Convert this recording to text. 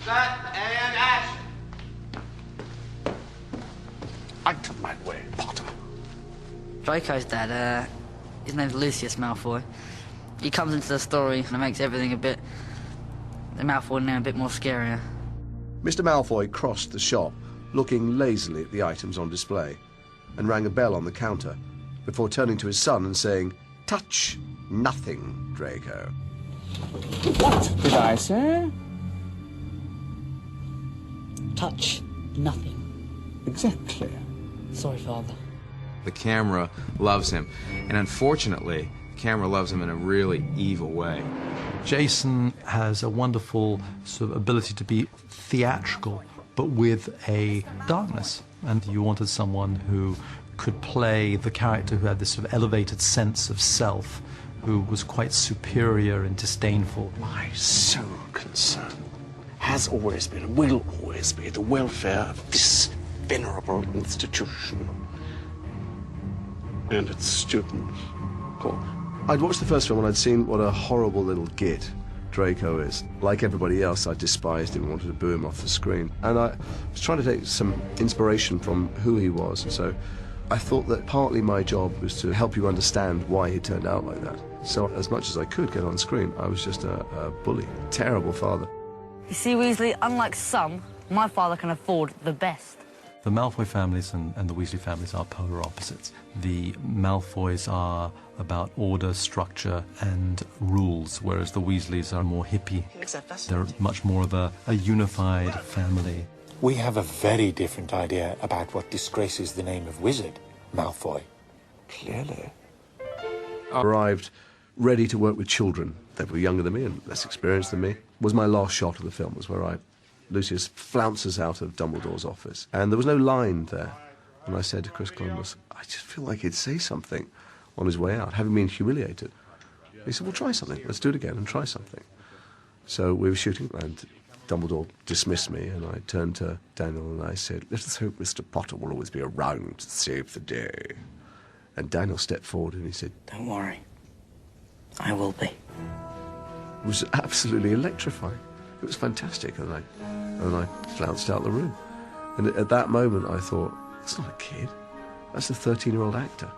Set and action. Out of my way, Potter. Draco's dad, his name's Lucius Malfoy. He comes into the story and it makes everything the Malfoy name a bit more scarier. Mr. Malfoy crossed the shop, looking lazily at the items on display, and rang a bell on the counter before turning to his son and saying, "Touch nothing, Draco." What did I say? Touch nothing. Exactly. Sorry, Father. The camera loves him, and unfortunately, the camera loves him in a really evil way. Jason has a wonderful sort of ability to be theatrical, but with a darkness. And you wanted someone who could play the character who had this sort of elevated sense of self, who was quite superior and disdainful. My sole concern has always been, will always be, the welfare of this venerable institution and its students. Cool. I'd watched the first film and I'd seen what a horrible little git Draco is. Like everybody else, I despised him and wanted to boo him off the screen. And I was trying to take some inspiration from who he was. And so I thought that partly my job was to help you understand why he turned out like that. So as much as I could get on screen, I was just a bully, terrible father. You see, Weasley, unlike some, my father can afford the best. The Malfoy families and the Weasley families are polar opposites. The Malfoys are about order, structure, and rules, whereas the Weasleys are more hippie. They're much more of a unified family. We have a very different idea about what disgraces the name of wizard, Malfoy. Clearly. Arrived ready to work with children that were younger than me and less experienced than me. Was my last shot of the film, was where Lucius flounces out of Dumbledore's office. And there was no line there. And I said to Chris Columbus, I just feel like he'd say something on his way out, having been humiliated. He said, well, try something. Let's do it again and try something. So we were shooting, and Dumbledore dismissed me, and I turned to Daniel and I said, let us hope Mr. Potter will always be around to save the day. And Daniel stepped forward and he said, Don't worry. I will be. It was absolutely electrifying. It was fantastic. And I flounced out the room. And at that moment I thought, that's not a kid. That's a 13-year-old actor.